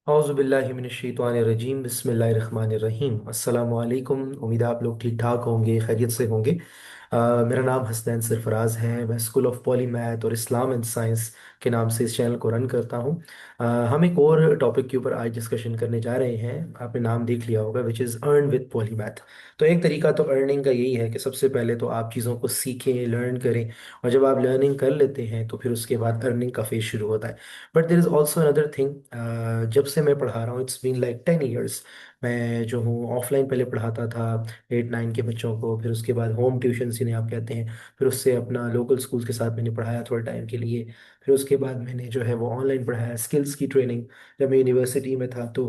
औज़ुबिल्लाहिमिनश्शैतानिर्रजीम बिस्मिल्लाहिर्रहमानिर्रहीम अस्सलामु अलैकुम। उम्मीद है आप लोग ठीक ठाक होंगे, खैरियत से होंगे। मेरा नाम हसनैन सरफराज है। मैं स्कूल ऑफ पॉलीमैथ और इस्लाम एंड साइंस के नाम से इस चैनल को रन करता हूँ। हम एक और टॉपिक के ऊपर आज डिस्कशन करने जा रहे हैं। आपने नाम देख लिया होगा, which is earn with polymath. तो एक तरीका तो अर्निंग का यही है कि सबसे पहले तो आप चीज़ों को सीखें, लर्न करें, और जब आप लर्निंग कर लेते हैं तो फिर उसके बाद अर्निंग का फेज शुरू होता है। But there is also another thing. जब से मैं पढ़ा रहा हूँ, इट्स बीन लाइक 10 ईयर्स। मैं जो हूँ ऑफलाइन पहले पढ़ाता था 8 9 के बच्चों को, फिर उसके बाद होम ट्यूशन जिन्हें आप कहते हैं, फिर उससे अपना लोकल स्कूल्स के साथ मैंने पढ़ाया थोड़े टाइम के लिए। फिर उसके बाद मैंने जो है वो ऑनलाइन पढ़ाया, स्किल्स की ट्रेनिंग। जब मैं यूनिवर्सिटी में था तो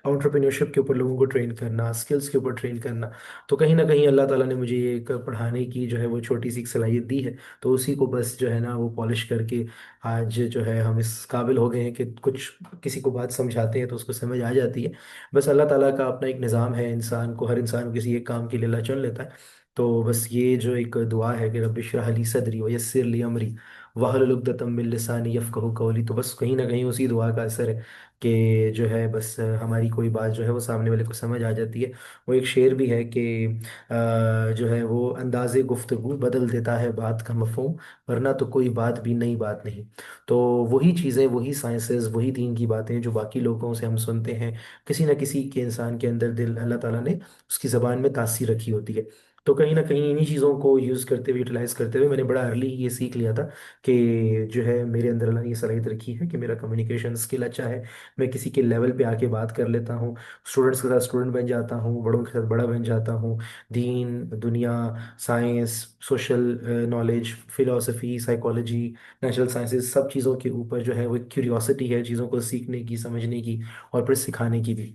एंटरप्रेन्योरशिप के ऊपर लोगों को ट्रेन करना, स्किल्स के ऊपर ट्रेन करना। तो कहीं ना कहीं अल्लाह ताला ने मुझे ये एक पढ़ाने की जो है वो छोटी सी एक सलाहियत दी है। तो उसी को बस जो है ना वो पॉलिश करके आज जो है हम इस काबिल हो गए हैं कि कुछ किसी को बात समझाते हैं तो उसको समझ आ जाती है। बस अल्लाह ताला का अपना एक निज़ाम है, इंसान को, हर इंसान को किसी एक काम के लिए अल्लाह चुन लेता है। तो बस ये जो एक दुआ है कि रब्बि इश्रह ली सदरी व यस्सिर ली अमरी वहलुल उक़दतम मिन लिसानी यफ़क़हू क़ौली। तो बस कहीं ना कहीं उसी दुआ का असर है कि जो है बस हमारी कोई बात जो है वो सामने वाले को समझ आ जाती है। वो एक शेर भी है कि जो है वो अंदाज़े गुफ्तगू बदल देता है बात का मफ़हूम, वरना तो कोई बात भी नई बात नहीं। तो वही चीज़ें, वही साइंसेस, वही दीन की बातें जो बाकी लोगों से हम सुनते हैं, किसी न किसी के इंसान के अंदर दिल अल्लाह ताला ने उसकी ज़बान में तासीर रखी होती है। तो कहीं ना कहीं इन्हीं चीज़ों को यूज़ करते हुए, यूटिलाइज करते हुए, मैंने बड़ा अर्ली ये सीख लिया था कि जो है मेरे अंदर अल्लाह ने ये सलाहियत रखी है कि मेरा कम्युनिकेशन स्किल अच्छा है। मैं किसी के लेवल पे आके बात कर लेता हूँ, स्टूडेंट्स के साथ स्टूडेंट बन जाता हूँ, बड़ों के साथ बड़ा बन जाता हूँ। दीन, दुनिया, science, social knowledge, philosophy, psychology, natural sciences, सब चीज़ों के ऊपर जो है वो एक क्यूरियोसिटी है चीज़ों को सीखने की, समझने की, और फिर सिखाने की भी।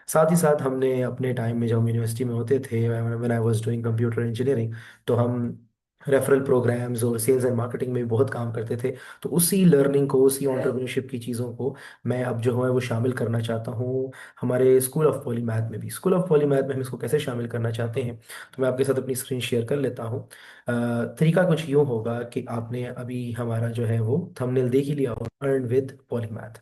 साथ ही साथ हमने अपने टाइम में जब हम यूनिवर्सिटी में होते थे, when I was doing computer engineering, तो हम रेफरल प्रोग्राम्स और सेल्स एंड मार्केटिंग में भी बहुत काम करते थे। तो उसी लर्निंग को, उसी एंटरप्रेन्योरशिप की चीज़ों को मैं अब जो है वो शामिल करना चाहता हूँ हमारे स्कूल ऑफ पॉलीमैथ में भी। स्कूल ऑफ पॉलीमैथ में हम इसको कैसे शामिल करना चाहते हैं, तो मैं आपके साथ अपनी स्क्रीन शेयर कर लेता हूँ। तरीका कुछ यूँ होगा कि आपने अभी हमारा जो है वो थंबनेल देख ही लिया होगा, अर्न विद पॉलीमैथ।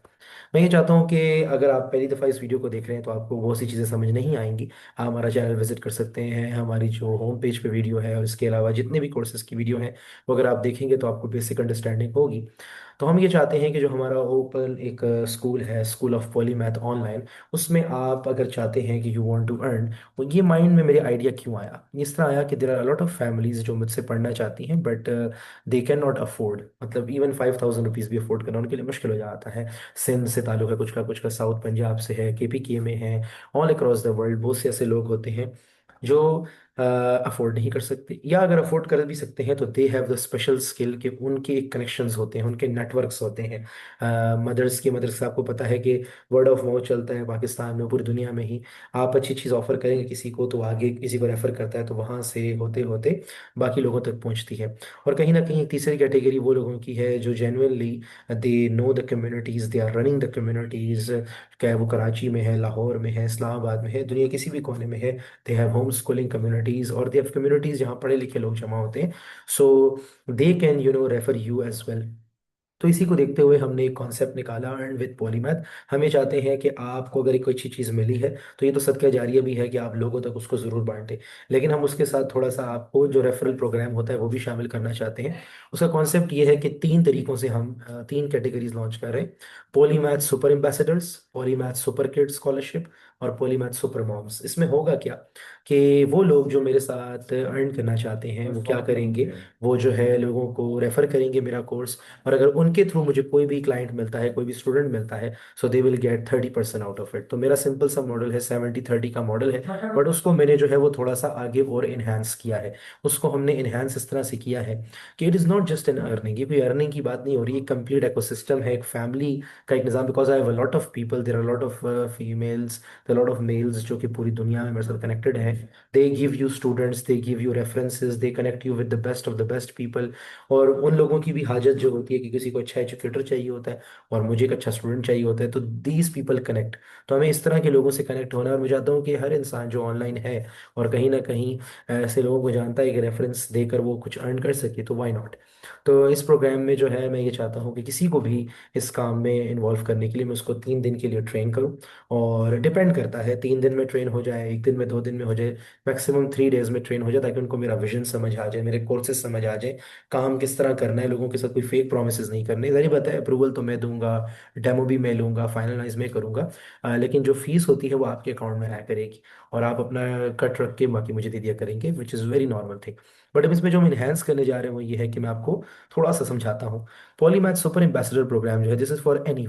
मैं ये चाहता हूँ कि अगर आप पहली दफ़ा इस वीडियो को देख रहे हैं तो आपको बहुत सी चीज़ें समझ नहीं आएंगी। आप हमारा चैनल विजिट कर सकते हैं, हमारी जो होम पेज पे वीडियो है और इसके अलावा जितने भी कोर्सेज़ की वीडियो हैं वो अगर आप देखेंगे तो आपको बेसिक अंडरस्टैंडिंग होगी। तो हम ये चाहते हैं कि जो हमारा ओपन एक स्कूल है, स्कूल ऑफ पॉलीमैथ ऑनलाइन, उसमें आप अगर चाहते हैं कि यू वांट टू अर्न, वो ये माइंड में मेरे आइडिया क्यों आया, इस तरह आया कि there are lot of families जो मुझसे पढ़ना चाहती हैं, but they can not afford, मतलब इवन 5000 रुपीज़ भी अफोर्ड करना उनके लिए मुश्किल हो जाता है। सिंध से ताल्लुक है कुछ का साउथ पंजाब से है, केपीके में है, ऑल अक्रॉस द वर्ल्ड बहुत से ऐसे लोग होते हैं जो अफोर्ड नहीं कर सकते, या अगर अफोर्ड कर भी सकते हैं तो they have the special skill कि उनके एक कनेक्शंस होते हैं, उनके नेटवर्क्स होते हैं। मदर्स से आपको पता है कि वर्ड ऑफ माउथ चलता है पाकिस्तान में, पूरी दुनिया में ही। आप अच्छी चीज़ ऑफर करेंगे किसी को तो आगे किसी को रेफर करता है, तो वहाँ से होते होते बाकी लोगों तक पहुँचती है। और कहीं ना कहीं एक तीसरी कैटेगरी वो लोगों की है जो genuinely they know the communities, they are running the communities. क्या वो कराची में है, लाहौर में है, इस्लामाबाद में है, दुनिया किसी भी कोने में है, they have home schooling communities, और दे हैव कम्युनिटीज़ जहाँ पढ़े लिखे लोग जमा होते हैं। So they can refer you as well. तो इसी को देखते हुए हमने एक कॉन्सेप्ट निकाला, एंड विद पॉलीमैथ। हम ये चाहते हैं कि आपको अगर एक कोई अच्छी चीज़ मिली है तो ये तो सदका जारिया भी है कि आप लोगों तक उसको ज़रूर बांटें, लेकिन हम उसके साथ थोड़ा सा आपको जो रेफरल प्रोग्राम होता है वो भी शामिल करना चाहते हैं। उसका कॉन्सेप्ट ये है कि 3 तरीकों से हम 3 कैटेगरीज लॉन्च कर रहे हैं: polymath super ambassadors, polymath super kid scholarship, और पॉलीमैथ सुपर मॉम्स। इसमें होगा क्या कि वो लोग जो मेरे साथ अर्न करना चाहते हैं वो क्या करेंगे, वो जो है लोगों को रेफर करेंगे मेरा कोर्स, और अगर उनके थ्रू मुझे कोई भी क्लाइंट मिलता है, कोई भी स्टूडेंट मिलता है, so they will get 30% out of it. तो मेरा सिंपल सा मॉडल है, 70-30 का मॉडल है, बट उसको मैंने जो है वो थोड़ा सा आगे और इन्हांस किया है। उसको हमने इन्हांस इस तरह से किया है कि it is not just an earning, ये कोई अर्निंग की बात नहीं हो रही, एक कंप्लीट इकोसिस्टम है, एक फैमिली का एक निज़ाम। Because I have a lot of people, there are lot of females, there lot of males जो कि पूरी दुनिया में मेरे साथ कनेक्टेड हैं। They give you students, they give you references, they connect you with the best of the best people. और उन लोगों की भी हाजत जो होती है कि किसी को को अच्छा एजुकेटर चाहिए होता है और मुझे एक अच्छा स्टूडेंट चाहिए होता है, तो दीज पीपल कनेक्ट। तो हमें इस तरह के लोगों से कनेक्ट होना है, और मैं चाहता हूँ कि हर इंसान जो ऑनलाइन है और कहीं ना कहीं ऐसे लोगों को जानता है कि रेफरेंस देकर वो कुछ अर्न कर सके, तो वाई नॉट। तो इस प्रोग्राम में जो है मैं ये चाहता हूँ कि किसी को भी इस काम में इन्वॉल्व करने के लिए मैं उसको 3 दिन के लिए ट्रेन करूँ। और डिपेंड करता है, 3 दिन में ट्रेन हो जाए, 1 दिन में, 2 दिन में हो जाए, मैक्सिमम 3 डेज में ट्रेन हो जाए, ताकि उनको मेरा विजन समझ आ जाए, मेरे कोर्सेज समझ आ जाए, काम किस तरह करना है, लोगों के साथ कोई फेक प्रोमिस नहीं करने। जरिए बताए अप्रूवल तो मैं दूंगा, डेमो भी मैं लूंगा, फाइनलाइज मैं करूंगा, लेकिन जो फीस होती है वो आपके अकाउंट में आया करेगी, और आप अपना कट रख के बाकी मुझे दे दिया करेंगे, which is very normal thing. But अब इसमें जो हम इन्हेंस करने जा रहे हैं वो ये है कि मैं आपको थोड़ा सा समझाता हूँ। पॉलीमैथ सुपर एम्बेसडर प्रोग्राम जो है, दिस इज फॉर एनी।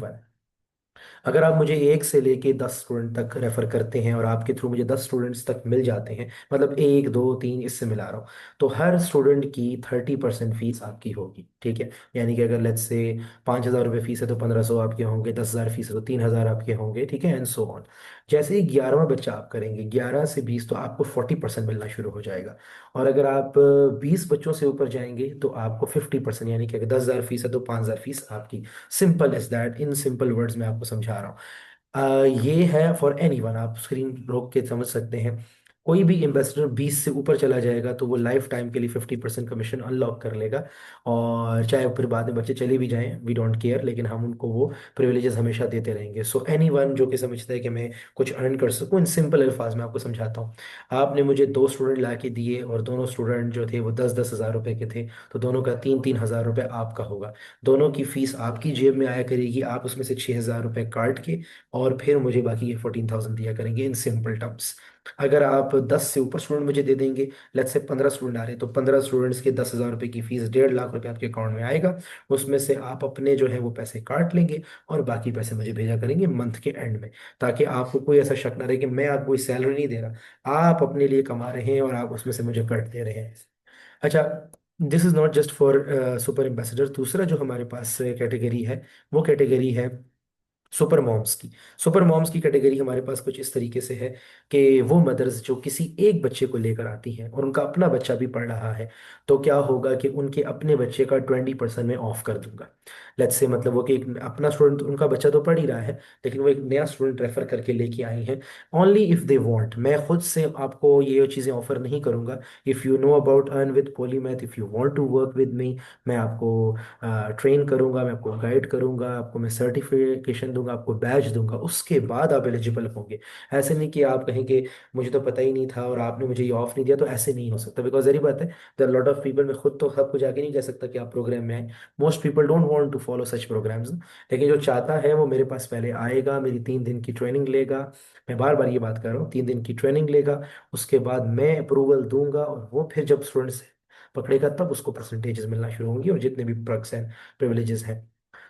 अगर आप मुझे 1 से लेके 10 स्टूडेंट तक रेफर करते हैं और आपके थ्रू मुझे 10 स्टूडेंट्स तक मिल जाते हैं, मतलब 1 2 3 इससे मिला रहा हूँ, तो हर स्टूडेंट की 30% फीस आपकी होगी, ठीक है। यानी कि अगर लेट्स से 5,000 रुपये फीस है तो 1,500 आपके होंगे, 10,000 फीस है तो 3,000 आपके होंगे, ठीक है, एंड सो ऑन। जैसे ही 11वां बच्चा आप करेंगे, 11 से 20, तो आपको 40% मिलना शुरू हो जाएगा। और अगर आप 20 बच्चों से ऊपर जाएंगे तो आपको 50%, यानी कि अगर 10,000 फीस है तो 5,000 फीस आपकी। Simple as that, in simple words में आपको समझा रहा हूँ। ये है फॉर एनी वन, आप स्क्रीन रोक के समझ सकते हैं। कोई भी इन्वेस्टर 20 से ऊपर चला जाएगा तो वो लाइफ टाइम के लिए 50% कमीशन अनलॉक कर लेगा। और चाहे फिर बाद में बच्चे चले भी जाएं, वी डोंट केयर, लेकिन हम उनको वो प्रिविलेजेस हमेशा देते रहेंगे। सो एनी वन जो कि समझता है कि मैं कुछ अर्न कर सकूं, इन सिंपल अल्फाज में आपको समझाता हूँ। आपने मुझे 2 स्टूडेंट ला के दिए और दोनों स्टूडेंट जो थे वो 10-10 हज़ार रुपए के थे, तो दोनों का 3-3 हज़ार रुपये आपका होगा। दोनों की फीस आपकी जेब में आया करेगी, आप उसमें से 6,000 रुपये काट के और फिर मुझे बाकी के 14,000 दिया करेंगे, इन सिंपल टर्म्स। अगर आप 10 से ऊपर स्टूडेंट मुझे दे देंगे, लेट्स से 15 स्टूडेंट आ रहे हैं, तो 15 स्टूडेंट्स के 10,000 रुपये की फीस 1.5 लाख रुपए आपके अकाउंट में आएगा। उसमें से आप अपने जो है वो पैसे काट लेंगे और बाकी पैसे मुझे भेजा करेंगे मंथ के एंड में, ताकि आपको कोई ऐसा शक ना रहे कि मैं आपको कोई सैलरी नहीं दे रहा, आप अपने लिए कमा रहे हैं और आप उसमें से मुझे कट दे रहे हैं। अच्छा, this is not just for super ambassador. दूसरा जो हमारे पास कैटेगरी है, वो कैटेगरी है सुपर मॉम्स की। सुपर मॉम्स की कैटेगरी हमारे पास कुछ इस तरीके से है कि वो मदर्स जो किसी एक बच्चे को लेकर आती हैं और उनका अपना बच्चा भी पढ़ रहा है, तो क्या होगा कि उनके अपने बच्चे का 20% में ऑफ कर दूंगा। लेट्स से मतलब वो कि एक अपना स्टूडेंट, उनका बच्चा तो पढ़ ही रहा है, लेकिन वो एक नया स्टूडेंट रेफर करके लेके आई हैं। ओनली इफ दे वांट, मैं खुद से आपको ये चीज़ें ऑफर नहीं करूंगा। If you know about earn with Polymath, if you want to work with me, मैं आपको ट्रेन करूंगा, मैं आपको गाइड करूंगा, आपको मैं सर्टिफिकेशन दूंगा, आपको बैच दूंगा, उसके बाद आप एलिजिबल होंगे। ऐसे नहीं कि आप कहेंगे मुझे तो पता ही नहीं था और आपने मुझे ये ऑफ नहीं दिया, तो ऐसे नहीं हो सकता, बिकॉज जरी बात है, देयर लॉट ऑफ पीपल, मैं खुद तो सबको जाके नहीं कह सकता कि आप प्रोग्राम में आए। Most people don't want to follow such programs, लेकिन जो चाहता है वो मेरे पास पहले आएगा, मेरी 3 दिन की ट्रेनिंग लेगा। मैं बार बार ये बात कर रहा हूँ, 3 दिन की ट्रेनिंग लेगा, उसके बाद मैं अप्रूवल दूंगा, और वो फिर जब स्टूडेंट्स पकड़ेगा तब उसको परसेंटेजेस मिलना शुरू होंगी, और जितने भी पर्क्स हैं, प्रिविलेजेस हैं।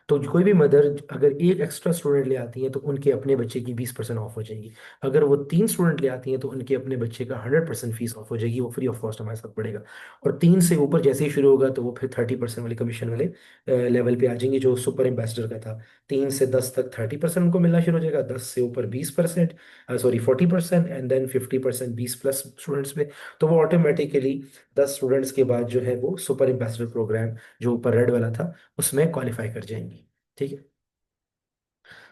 तो कोई भी मदर अगर एक एक्स्ट्रा स्टूडेंट ले आती है तो उनके अपने बच्चे की 20% ऑफ हो जाएगी। अगर वो 3 स्टूडेंट ले आती हैं तो उनके अपने बच्चे का 100% फीस ऑफ हो जाएगी, वो फ्री ऑफ कॉस्ट हमारे साथ पड़ेगा। और 3 से ऊपर जैसे ही शुरू होगा तो वो फिर 30% वाले कमीशन वाले लेवल पे आ जाएंगे, जो सुपर एम्बेसडर का था। 3 से 10 तक 30% उनको मिलना शुरू हो जाएगा, 10 से ऊपर 20%, सॉरी 40%, एंड देन 50% 20+ स्टूडेंट्स पे। तो वो ऑटोमेटिकली 10 स्टूडेंट्स के बाद जो है वो सुपर एम्बेसडर प्रोग्राम, जो ऊपर रेड वाला था, उसमें क्वालिफाई कर जाएंगी, ठीक है,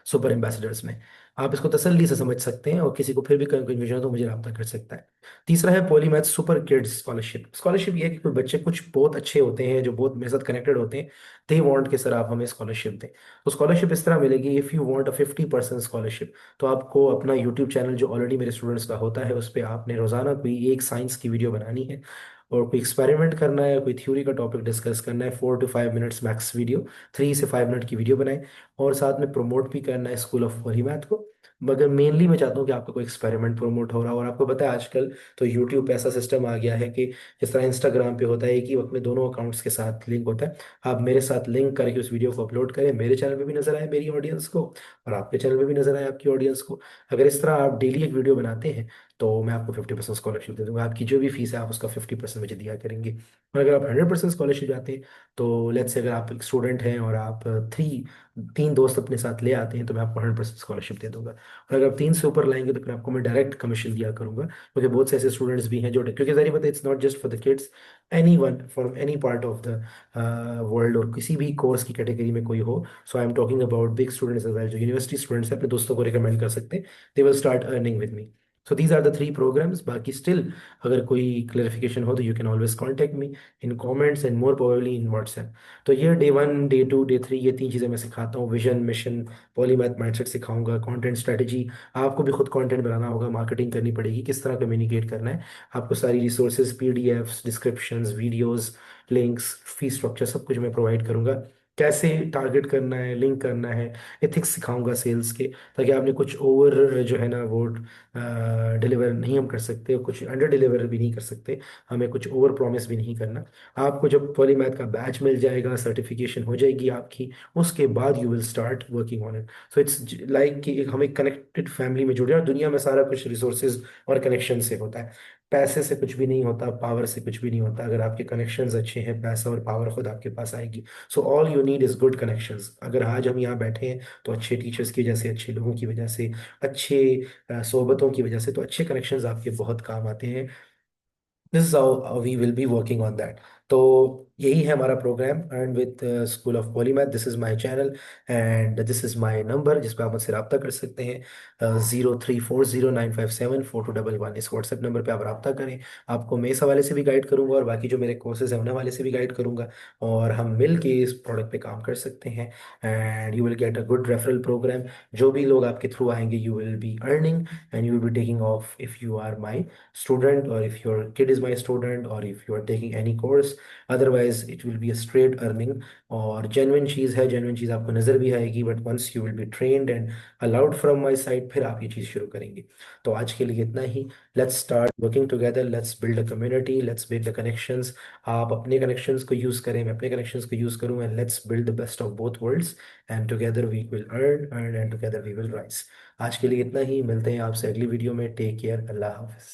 सुपर एम्बेसडर्स में। आप इसको तसल्ली से समझ सकते हैं, और किसी को फिर भी कंफ्यूजन हो तो मुझे रब्ता कर सकता है। तीसरा है polymath super kids scholarship. Scholarship ये है कि कोई बच्चे कुछ बहुत अच्छे होते हैं, जो बहुत मेरे साथ कनेक्टेड होते हैं, दे वांट कि सर आप हमें स्कॉलरशिप दें। तो स्कॉलरशिप इस तरह मिलेगी, if you want a 50% scholarship, तो आपको अपना यूट्यूब चैनल जो ऑलरेडी मेरे स्टूडेंट्स का होता है, उस पर आपने रोजाना कोई एक साइंस की वीडियो बनानी है, और कोई एक्सपेरिमेंट करना है, कोई थ्योरी का टॉपिक डिस्कस करना है, 4 to 5 मिनट्स मैक्स वीडियो, 3 से 5 मिनट की वीडियो बनाए, और साथ में प्रमोट भी करना है स्कूल ऑफ पॉलीमैथ को। मगर मेनली मैं चाहता हूँ कि आपका कोई एक्सपेरिमेंट प्रमोट हो रहा हो। और आपको पता है आजकल तो यूट्यूब पे ऐसा सिस्टम आ गया है कि जिस तरह इंस्टाग्राम पे होता है, एक ही वक्त में दोनों अकाउंट्स के साथ लिंक होता है। आप मेरे साथ लिंक करके उस वीडियो को अपलोड करें, मेरे चैनल पे भी नजर आए मेरी ऑडियंस को, और आपके चैनल पे भी नजर आए आपकी ऑडियंस को। अगर इस तरह आप डेली एक वीडियो बनाते हैं तो मैं आपको 50% स्कॉलरशिप दे दूंगा। आपकी जो भी फीस है आप उसका 50% मुझे दिया करेंगे। और अगर आप 100% स्कॉलरशिप चाहते हैं, तो लेट्स से अगर आप एक स्टूडेंट हैं और आप 3 तीन दोस्त अपने साथ ले आते हैं तो मैं आपको 100% स्कॉलरशिप दे दूंगा। और अगर आप तीन से ऊपर लाएंगे तो फिर आपको मैं डायरेक्ट कमीशन दिया करूंगा, क्योंकि बहुत से ऐसे स्टूडेंट्स भी हैं जो, क्योंकि जारी बात है, it's not just for the kids, any one from any part of the world, और किसी भी कोर्स की कैटेगरी में कोई हो। So I am talking about big students as well, जो यूनिवर्सिटी स्टूडेंट्स हैं, अपने दोस्तों को रिकमेंड कर सकते हैं, they will start earning with me. So these are the three programmes. बाकी स्टिल अगर कोई क्लैरिफिकेशन हो तो you can always contact me in comments and more probably in WhatsApp. तो ये डे 1, डे 2, डे 3, ये तीन चीज़ें मैं सिखाता हूँ। विजन, मिशन, पॉलीमैथ माइंडसेट सिखाऊंगा, कंटेंट स्ट्रेटजी, आपको भी खुद कंटेंट बनाना होगा, मार्केटिंग करनी पड़ेगी, किस तरह कम्युनिकेट करना है, आपको सारी resources, PDFs, descriptions, videos, links, fee structure, सब कुछ मैं प्रोवाइड करूंगा। कैसे टारगेट करना है, लिंक करना है, एथिक्स सिखाऊंगा सेल्स के, ताकि आपने कुछ ओवर जो है ना वो डिलीवर नहीं हम कर सकते, कुछ अंडर डिलीवर भी नहीं कर सकते, हमें कुछ ओवर प्रॉमिस भी नहीं करना। आपको जब पॉलीमैथ का बैच मिल जाएगा, सर्टिफिकेशन हो जाएगी आपकी, उसके बाद you will start working on it. So it's like कि हम एक कनेक्टेड फैमिली में जुड़े हैं, और दुनिया में सारा कुछ रिसोर्सेज और कनेक्शन से होता है। पैसे से कुछ भी नहीं होता, पावर से कुछ भी नहीं होता। अगर आपके कनेक्शंस अच्छे हैं, पैसा और पावर खुद आपके पास आएगी। So all you need is good connections. अगर आज हम यहाँ बैठे हैं तो अच्छे टीचर्स की वजह से, अच्छे लोगों की वजह से, अच्छे सोबतों की वजह से, तो अच्छे कनेक्शंस आपके बहुत काम आते हैं। This is how we will be working on that. तो यही है हमारा program, and with school of Polymath. This is my channel and this is my number, जिस पे आप मुझसे रब्ता कर सकते हैं। 0340957421, इस व्हाट्सएप नंबर पे आप रब्ता करें। आपको मैं इस हवाले से भी गाइड करूंगा, और बाकी जो मेरे कोर्सेज हैं उन हवाले से भी गाइड करूंगा, और हम मिल के इस प्रोडक्ट पे काम कर सकते हैं। And you will get a good referral program. जो भी लोग आपके थ्रू आएंगे, you will be earning and you will be taking off if you are my student, or if your kid is my student, or if you are taking any course, otherwise it will be a straight earning। और genuine चीज़ है, genuine चीज़ आपको नज़र भी आएगी, but once you will be trained and allowed from my side, फिर आप ये चीज़ शुरू करेंगे। तो आज के लिए इतना ही। Let's start working together, let's build a community, let's make the connections. आप अपने कनेक्शंस को यूज़ करें, मैं अपने कनेक्शंस को यूज़ करूँ, and let's build the best of both worlds, and together we will earn and together we will rise. आज के लिए इतना ही, मिलते हैं आपसे अगली वीडियो में। टेक केयर, अल्लाह हाफिज़।